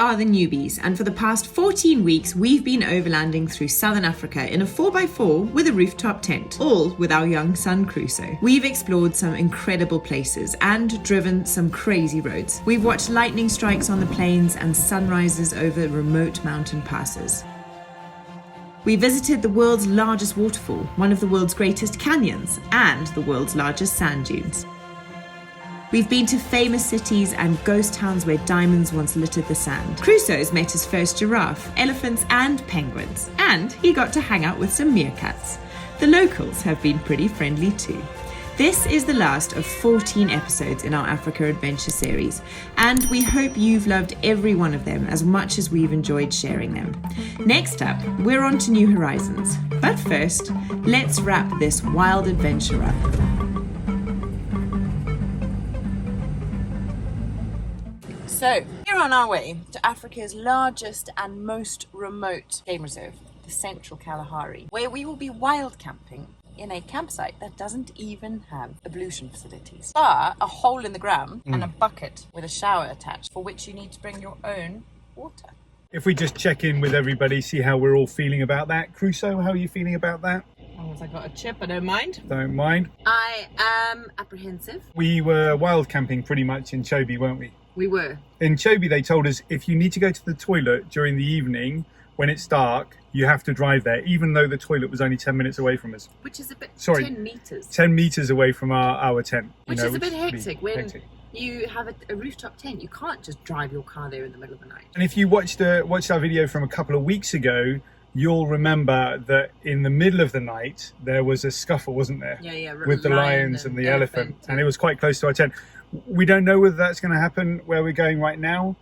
are the Newbies, and for the past 14 weeks we've been overlanding through southern Africa in a 4x4 with a rooftop tent, all with our young son Crusoe. We've explored some incredible places and driven some crazy roads. We've watched lightning strikes on the plains and sunrises over remote mountain passes. We visited the world's largest waterfall, one of the world's greatest canyons, and the world's largest sand dunes. We've been to famous cities and ghost towns where diamonds once littered the sand. Crusoe's met his first giraffe, elephants and penguins, and he got to hang out with some meerkats. The locals have been pretty friendly too. This is the last of 14 episodes in our Africa Adventure series, and we hope you've loved every one of them as much as we've enjoyed sharing them. Next up, we're on to new horizons. But first, let's wrap this wild adventure up. So, we're on our way to Africa's largest and most remote game reserve, the Central Kalahari, where we will be wild camping in a campsite that doesn't even have ablution facilities, bar a hole in the ground and a bucket with a shower attached, for which you need to bring your own water. If we just check in with everybody, see how we're all feeling about that. Crusoe, how are you feeling about that? As long as I got a chip, I don't mind. Don't mind. I am apprehensive. We were wild camping pretty much in Chobe, weren't we? We were. In Chobe, they told us if you need to go to the toilet during the evening when it's dark, you have to drive there, even though the toilet was only 10 minutes away from us. Which is a bit... Sorry, 10 metres. 10 metres away from our tent. Which is a bit hectic when hectic. You have a rooftop tent. You can't just drive your car there in the middle of the night. And if you watched our video from a couple of weeks ago, you'll remember that in the middle of the night, there was a scuffle, wasn't there? Yeah. With the lions and the elephant. And it was quite close to our tent. We don't know whether that's going to happen where we're going right now.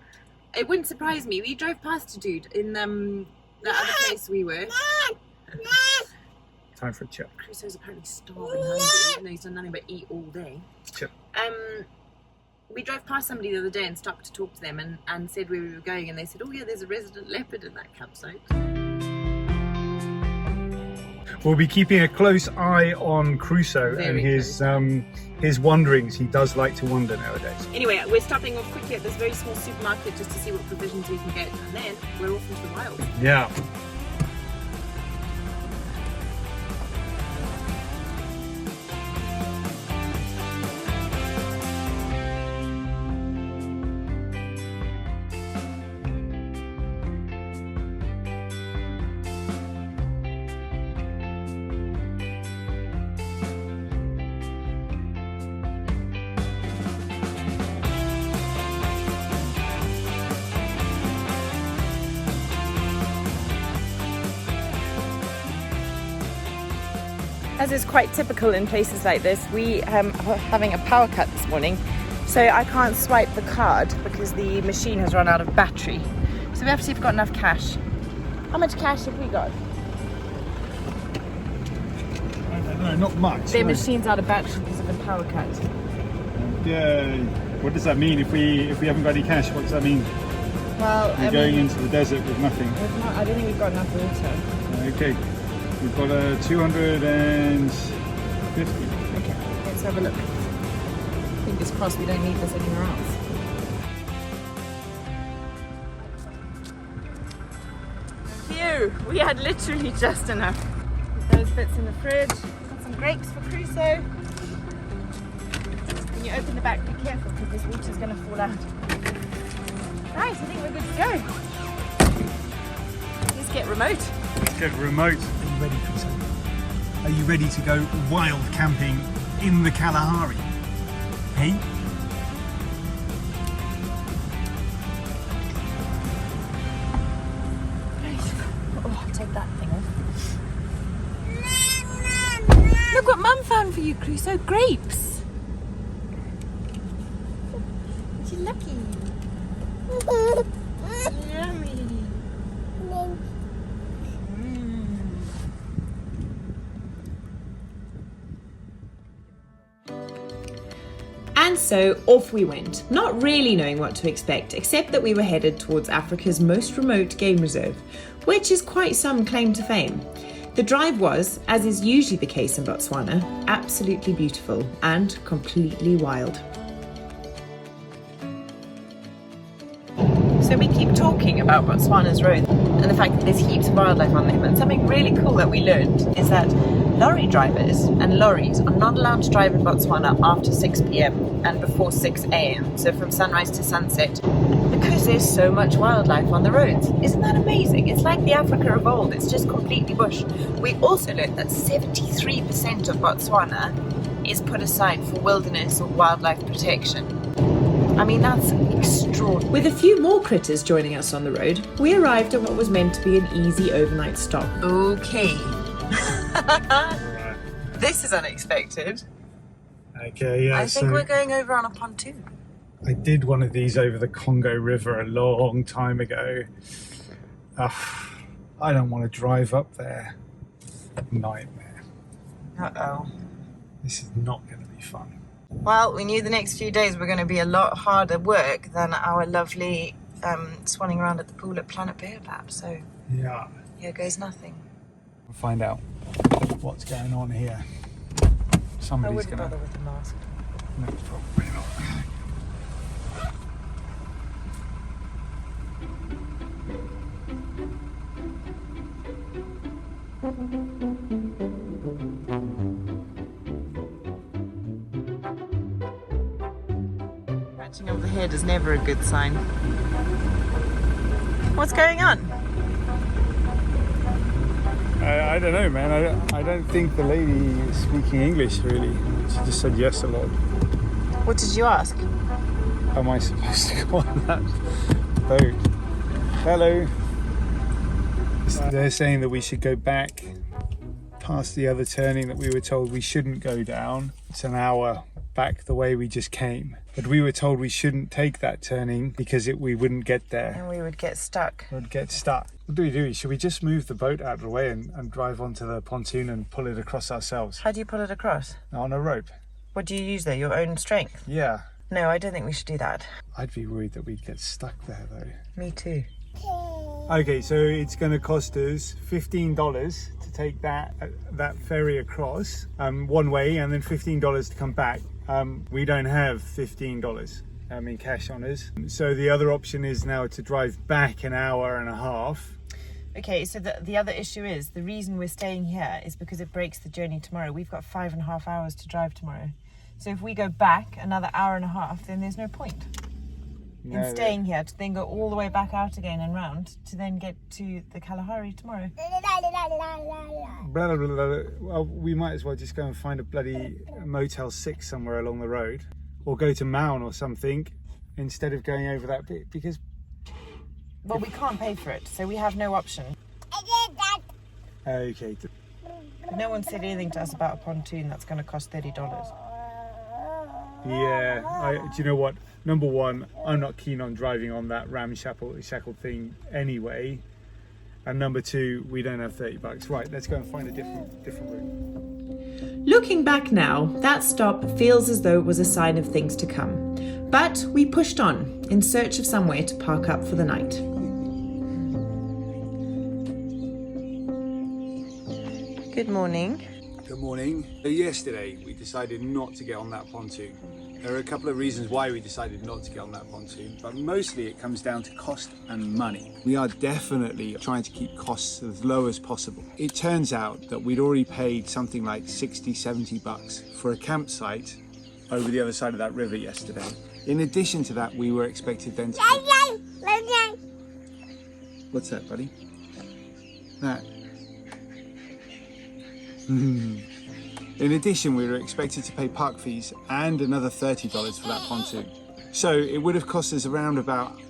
It wouldn't surprise me. We drove past a dude in that other place we were. Time for a chip. Crusoe's apparently starving hungry, even though he's done nothing but eat all day. Chip. We drove past somebody the other day and stopped to talk to them and said where we were going, and they said, oh yeah, there's a resident leopard in that campsite. We'll be keeping a close eye on Crusoe and his wanderings. He does like to wander nowadays. Anyway, we're stopping off quickly at this very small supermarket just to see what provisions we can get, and then we're off into the wild. Yeah. As is quite typical in places like this, we are having a power cut this morning, so I can't swipe the card because the machine has run out of battery. So we have to see if we've got enough cash. How much cash have we got? I don't know, not much. Their machine's out of battery because of the power cut. Yeah. What does that mean if we haven't got any cash? What does that mean? Well, we're going into the desert with nothing. I don't think we've got enough water. Okay. We've got a 250. Okay, let's have a look. Fingers crossed we don't need this anywhere else. Phew, we had literally just enough. Put those bits in the fridge. Got some grapes for Crusoe. When you open the back, be careful because this water's going to fall out. Right, I think we're good to go. Let's get remote. Let's get remote. Are you ready, Crusoe? Are you ready to go wild camping in the Kalahari? Hey? Oh, I'll take that thing off. Look what Mum found for you, Crusoe. Grapes. You're lucky. Yummy. And so off we went, not really knowing what to expect, except that we were headed towards Africa's most remote game reserve, which is quite some claim to fame. The drive was, as is usually the case in Botswana, absolutely beautiful and completely wild. So we keep talking about Botswana's roads and the fact that there's heaps of wildlife on them, and something really cool that we learned is that lorry drivers and lorries are not allowed to drive in Botswana after 6 p.m. and before 6 a.m. So from sunrise to sunset, because there's so much wildlife on the roads. Isn't that amazing? It's like the Africa of old. It's just completely bush. We also learned that 73% of Botswana is put aside for wilderness or wildlife protection. I mean, that's extraordinary. With a few more critters joining us on the road, we arrived at what was meant to be an easy overnight stop. Okay. This is unexpected. Okay, yeah. I think we're going over on a pontoon. I did one of these over the Congo River a long time ago. I don't want to drive up there. Nightmare. Uh-oh. This is not going to be fun. Well, we knew the next few days were going to be a lot harder work than our lovely swanning around at the pool at Planet Baobab. So Yeah. here goes nothing. We'll find out what's going on here. Somebody's I wouldn't going to... bother with the mask. No, probably not. Scratching of the head is never a good sign. What's going on? I don't know, man. I don't think the lady is speaking English, really. She just said yes a lot. What did you ask? How am I supposed to go on that boat? Hello. They're saying that we should go back past the other turning that we were told we shouldn't go down. It's an hour back the way we just came. But we were told we shouldn't take that turning because we wouldn't get there. And we would get stuck. We'd get stuck. What do we do? Should we just move the boat out of the way and drive onto the pontoon and pull it across ourselves? How do you pull it across? On a rope. What do you use there? Your own strength? Yeah. No, I don't think we should do that. I'd be worried that we'd get stuck there though. Me too. Okay, so it's going to cost us $15 to take that ferry across one way, and then $15 to come back. We don't have $15 in cash on us, so the other option is now to drive back an hour and a half. Okay, so the other issue is the reason we're staying here is because it breaks the journey tomorrow. We've got 5.5 hours to drive tomorrow. So if we go back another hour and a half, then there's no point in staying here to then go all the way back out again and round to then get to the Kalahari tomorrow. Blah, blah, blah, blah. Well, we might as well just go and find a bloody Motel 6 somewhere along the road, or go to Maun or something instead of going over that bit, because... Well, we can't pay for it, so we have no option. Okay. No one said anything to us about a pontoon that's going to cost $30. Yeah, do you know what? Number one, I'm not keen on driving on that ramshackle thing anyway. And number two, we don't have $30. Right, let's go and find a different route. Looking back now, that stop feels as though it was a sign of things to come. But we pushed on in search of somewhere to park up for the night. Good morning. Good morning. Yesterday we decided not to get on that pontoon. There are a couple of reasons why we decided not to get on that pontoon, but mostly it comes down to cost and money. We are definitely trying to keep costs as low as possible. It turns out that we'd already paid something like $60-70 for a campsite over the other side of that river yesterday. In addition to that, we were expected then to... What's that, buddy? That. In addition, we were expected to pay park fees and another $30 for that pontoon. So it would have cost us around about,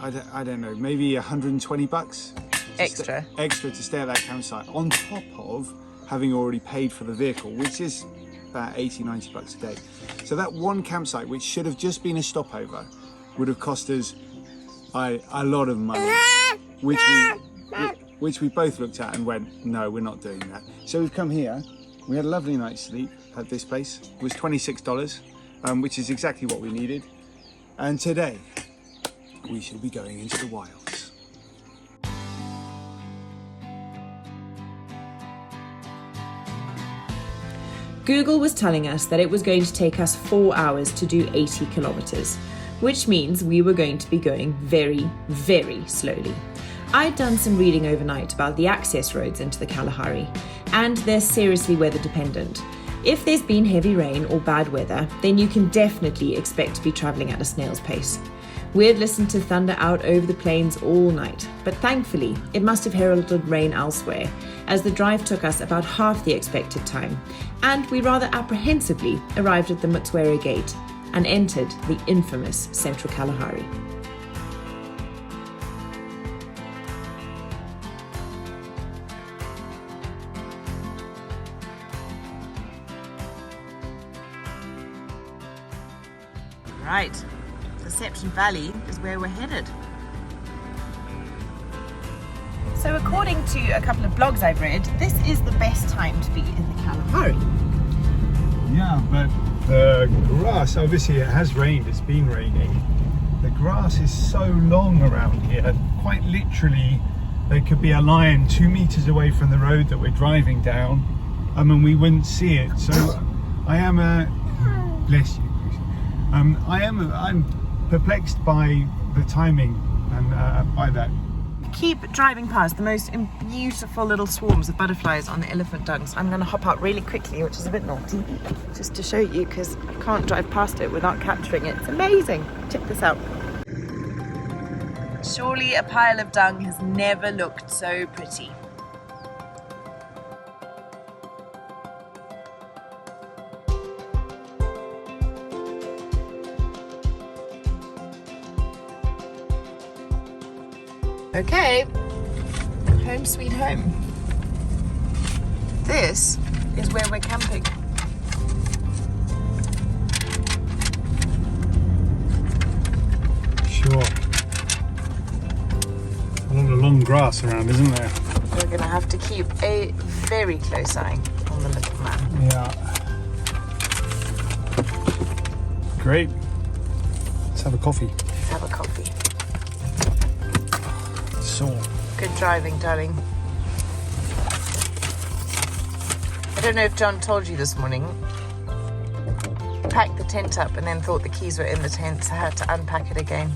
I don't know, maybe $120 Extra to stay at that campsite, on top of having already paid for the vehicle, which is about $80-90 a day. So that one campsite, which should have just been a stopover, would have cost us a lot of money, which we both looked at and went, no, we're not doing that. So we've come here. We had a lovely night's sleep at this place. It was $26, which is exactly what we needed. And today, we should be going into the wilds. Google was telling us that it was going to take us 4 hours to do 80 kilometers. which means we were going to be going very, very slowly. I'd done some reading overnight about the access roads into the Kalahari, and they're seriously weather dependent. If there's been heavy rain or bad weather, then you can definitely expect to be travelling at a snail's pace. We had listened to thunder out over the plains all night, but thankfully it must have heralded rain elsewhere, as the drive took us about half the expected time, and we rather apprehensively arrived at the Motswere Gate and entered the infamous Central Kalahari. Right, Deception Valley is where we're headed. So according to a couple of blogs I've read, this is the best time to be in the Kalahari. Yeah, but the grass, obviously it has rained, it's been raining. The grass is so long around here, quite literally there could be a lion 2 meters away from the road that we're driving down, and we wouldn't see it. So I am bless you. I'm perplexed by the timing and by that. Keep driving past the most beautiful little swarms of butterflies on the elephant dunks. I'm going to hop out really quickly, which is a bit naughty, just to show you, because I can't drive past it without capturing it. It's amazing. Check this out. Surely a pile of dung has never looked so pretty. Okay, home sweet home. This is where we're camping. Sure. A lot of long grass around, isn't there? We're going to have to keep a very close eye on the little man. Yeah. Great. Let's have a coffee. Let's have a coffee. Good driving, darling. I don't know if John told you this morning. Packed the tent up and then thought the keys were in the tent, so I had to unpack it again.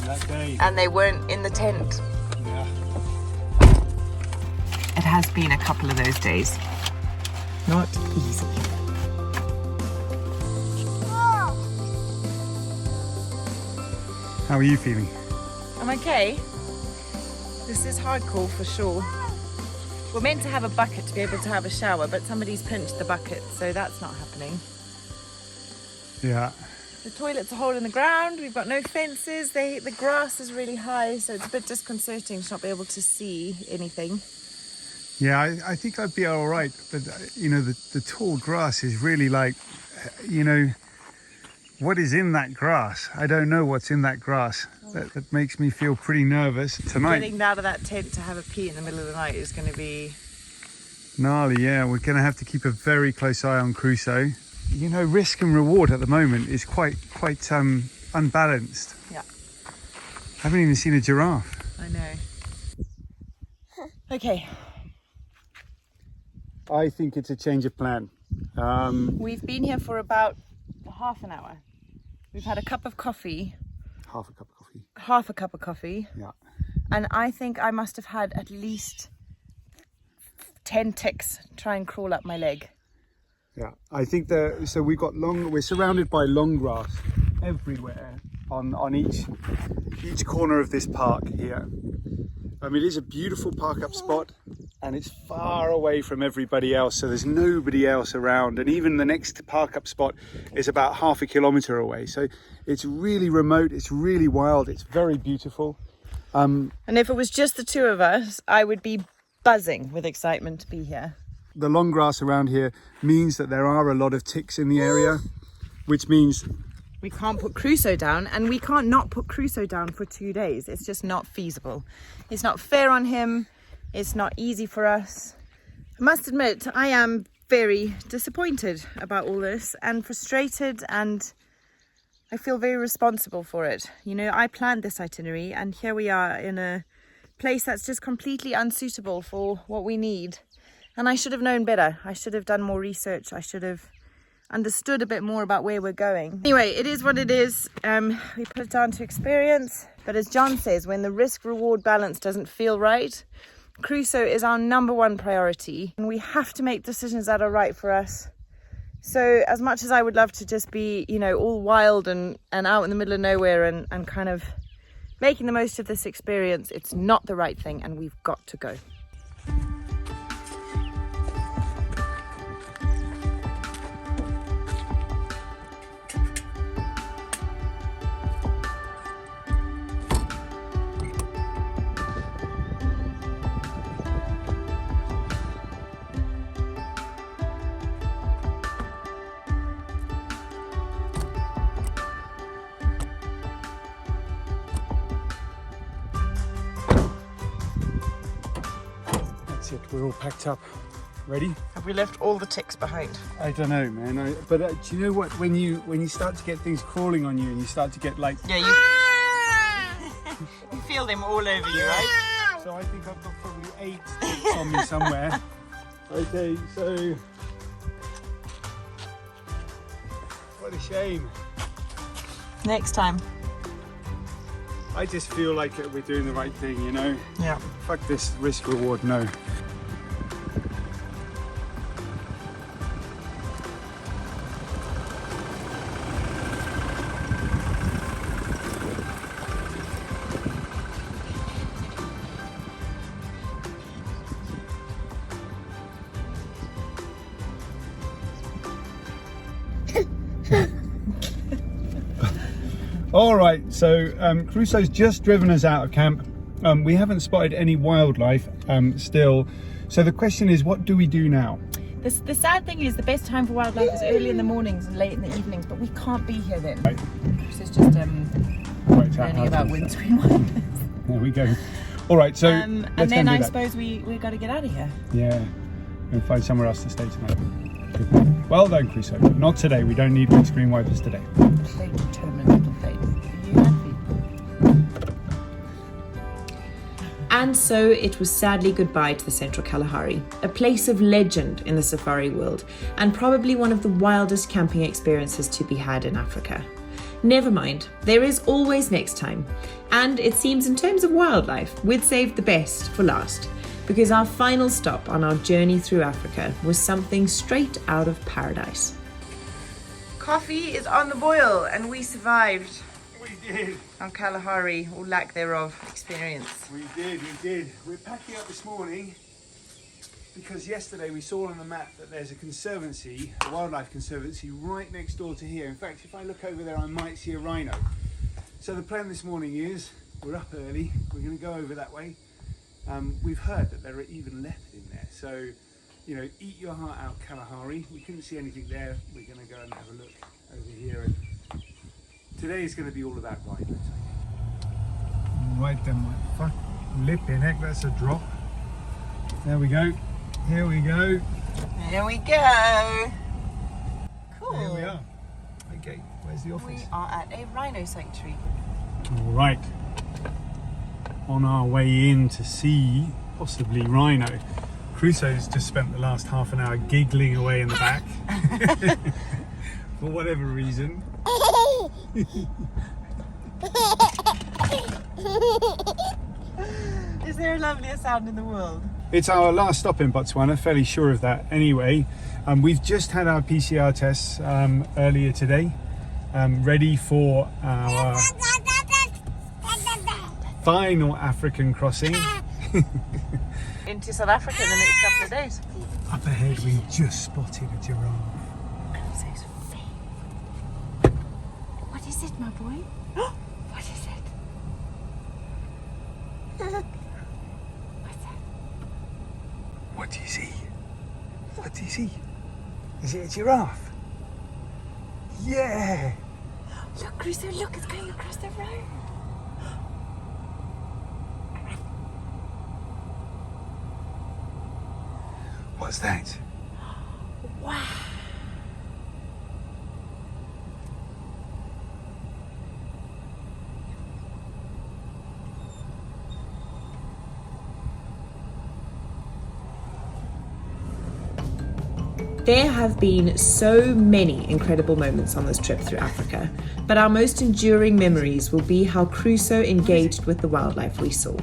That day. And they weren't in the tent. Yeah. It has been a couple of those days. Not easy. How are you feeling? I'm okay. This is hardcore for sure. We're meant to have a bucket to be able to have a shower, but somebody's pinched the bucket, so that's not happening. Yeah. The toilet's a hole in the ground. We've got no fences. The grass is really high, so it's a bit disconcerting to not be able to see anything. Yeah, I think I'd be all right, but you know, the tall grass is really like, you know, what is in that grass? I don't know what's in that grass. That makes me feel pretty nervous tonight. Getting out of that tent to have a pee in the middle of the night is going to be gnarly. Yeah, we're going to have to keep a very close eye on Crusoe. You know, risk and reward at the moment is quite unbalanced. Yeah. I haven't even seen a giraffe. I know. Okay. I think it's a change of plan. We've been here for about half an hour. We've had a cup of coffee. Half a cup of coffee. Half a cup of coffee. Yeah. And I think I must have had at least 10 ticks try and crawl up my leg. Yeah, I think so we're surrounded by long grass everywhere on each corner of this park here. It is a beautiful park up spot, and it's far away from everybody else, so there's nobody else around, and even the next park up spot is about half a kilometre away, so it's really remote, it's really wild, it's very beautiful. And if it was just the two of us, I would be buzzing with excitement to be here. The long grass around here means that there are a lot of ticks in the area, which means we can't put Crusoe down, and we can't not put Crusoe down for 2 days. It's just not feasible. It's not fair on him. It's not easy for us. I must admit, I am very disappointed about all this and frustrated, and I feel very responsible for it. You know, I planned this itinerary, and here we are in a place that's just completely unsuitable for what we need. And I should have known better. I should have done more research. I should have understood a bit more about where we're going. Anyway, it is what it is. We put it down to experience. But as John says, when the risk-reward balance doesn't feel right, Crusoe is our #1 priority. And we have to make decisions that are right for us. So as much as I would love to just be, you know, all wild and out in the middle of nowhere and kind of making the most of this experience, it's not the right thing and we've got to go. We're all packed up, ready. Have we left all the ticks behind? I don't know, man. But do you know what? When you start to get things crawling on you, and you start to get like, yeah, you feel them all over you, right? So I think I've got probably 8 ticks on me somewhere. Okay, so what a shame. Next time. I just feel like we're doing the right thing, you know? Yeah. Fuck this risk reward, no. All right, so Crusoe's just driven us out of camp. We haven't spotted any wildlife still. So the question is, what do we do now? The sad thing is the best time for wildlife is early in the mornings and late in the evenings, but we can't be here then. Right. Crusoe's just learning about windscreen wipers. There we go. All right, so and then I suppose we got to get out of here. Yeah, and find somewhere else to stay tonight. Good. Well done, Crusoe. Not today. We don't need windscreen wipers today. They determined little face. Are you happy? And so it was sadly goodbye to the Central Kalahari, a place of legend in the safari world, and probably one of the wildest camping experiences to be had in Africa. Never mind, there is always next time. And it seems in terms of wildlife, we'd saved the best for last, because our final stop on our journey through Africa was something straight out of paradise. Coffee is on the boil and we survived. We did. On Kalahari, or lack thereof, experience. We did. We're packing up this morning because yesterday we saw on the map that there's a conservancy, a wildlife conservancy, right next door to here. In fact, if I look over there, I might see a rhino. So the plan this morning is, we're up early, we're going to go over that way. We've heard that there are even leopards in there. So, you know, eat your heart out, Kalahari. We couldn't see anything there. We're going to go and have a look over here. And today is going to be all about rhinos, I think. Right then, my fuck lipping heck, that's a drop. There we go. Here we go. Here we go. Cool. Here we are. Okay, where's the office? We are at a rhino sanctuary. All right. On our way in to see possibly rhino. Crusoe's just spent the last half an hour giggling away in the back. For whatever reason. Is there a lovelier sound in the world? It's our last stop in Botswana, fairly sure of that anyway. We've just had our PCR tests earlier today, ready for our final African crossing. Into South Africa in the next couple of days. Up ahead we just spotted a giraffe. What is it, my boy? What is it? What's that? What do you see? What do you see? Is it a giraffe? Yeah! Look, Crusoe, look, it's going across the road. What's that? Wow. There have been so many incredible moments on this trip through Africa, but our most enduring memories will be how Crusoe engaged with the wildlife we saw.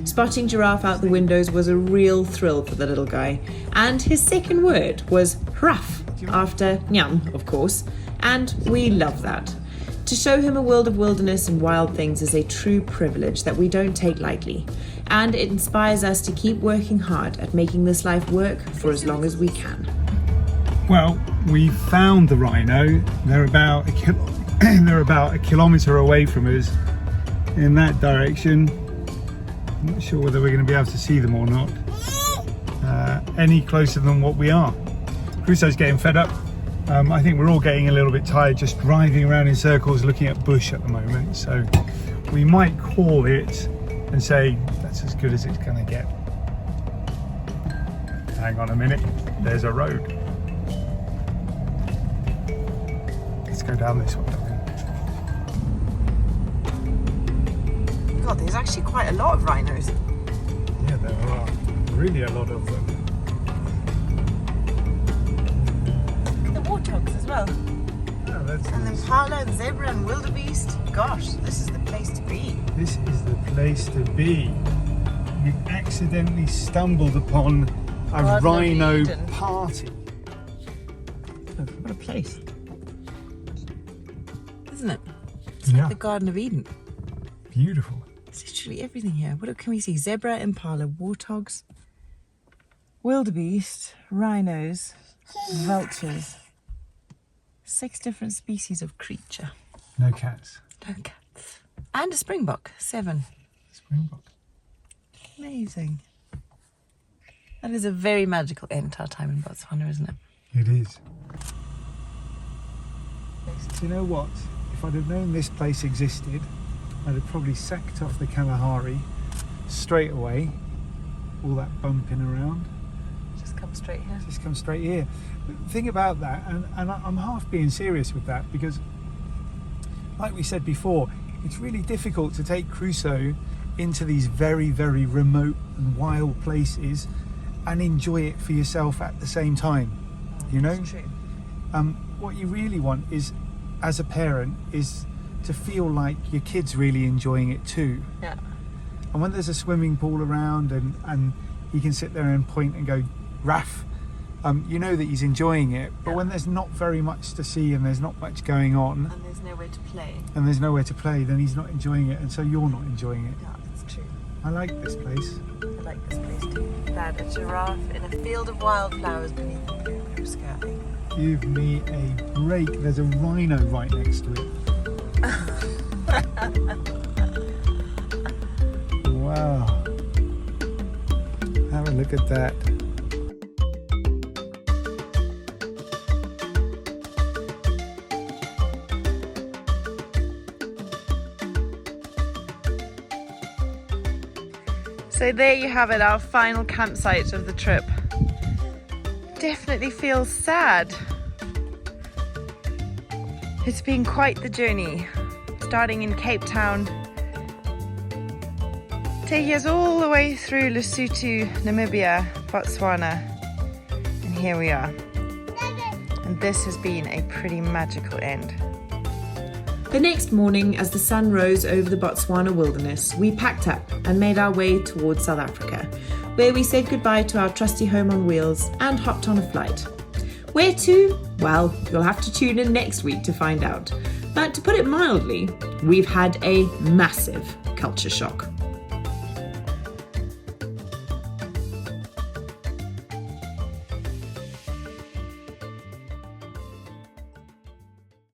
Spotting giraffe out the windows was a real thrill for the little guy, and his second word was rough, after nyam, of course, and we love that. To show him a world of wilderness and wild things is a true privilege that we don't take lightly, and it inspires us to keep working hard at making this life work for as long as we can. Well, we found the rhino. They're about a kilometre away from us in that direction. I'm not sure whether we're going to be able to see them or not any closer than what we are. Crusoe's getting fed up. I think we're all getting a little bit tired just driving around in circles looking at bush at the moment, so we might call it and say that's as good as it's going to get. Hang on a minute, there's a road. Let's go down this one. God, there's actually quite a lot of rhinos. Yeah, there are really a lot of them. The warthogs as well. Oh, that's and nice. impala and zebra and wildebeest. Gosh, this is the place to be. This is the place to be. We accidentally stumbled upon a Garden of rhino Eden. party. Look, what a place. Isn't it? It's Yeah. like the Garden of Eden. Beautiful. There's literally everything here. What can we see? Zebra, impala, warthogs, wildebeest, rhinos, vultures. 6 different species of creature. No cats. No cats. And a springbok. 7. Springbok. Amazing. That is a very magical end to our time in Botswana, isn't it? It is. Do you know what? If I'd have known this place existed, I'd have probably sacked off the Kalahari straight away. All that bumping around. Just come straight here. Just come straight here. But the thing about that, and I'm half being serious with that, because like we said before, it's really difficult to take Crusoe into these very, very remote and wild places and enjoy it for yourself at the same time. You know? That's true. What you really want is, as a parent, is to feel like your kid's really enjoying it too. Yeah. And when there's a swimming pool around and you can sit there and point and go, Raff, you know that he's enjoying it. But Yeah. when there's not very much to see and there's not much going on And there's nowhere to play. then he's not enjoying it, and so you're not enjoying it. Yeah, that's true. I like this place. I like this place too. That a giraffe in a field of wildflowers beneath the blue blue sky. Give me a break. There's a rhino right next to it. Wow. Have a look at that. So there you have it, our final campsite of the trip. Definitely feels sad. It's been quite the journey, starting in Cape Town, taking us all the way through Lesotho, Namibia, Botswana, and here we are. And this has been a pretty magical end. The next morning, as the sun rose over the Botswana wilderness, we packed up and made our way towards South Africa, where we said goodbye to our trusty home on wheels and hopped on a flight. Where to? Well, you'll have to tune in next week to find out. But to put it mildly, we've had a massive culture shock.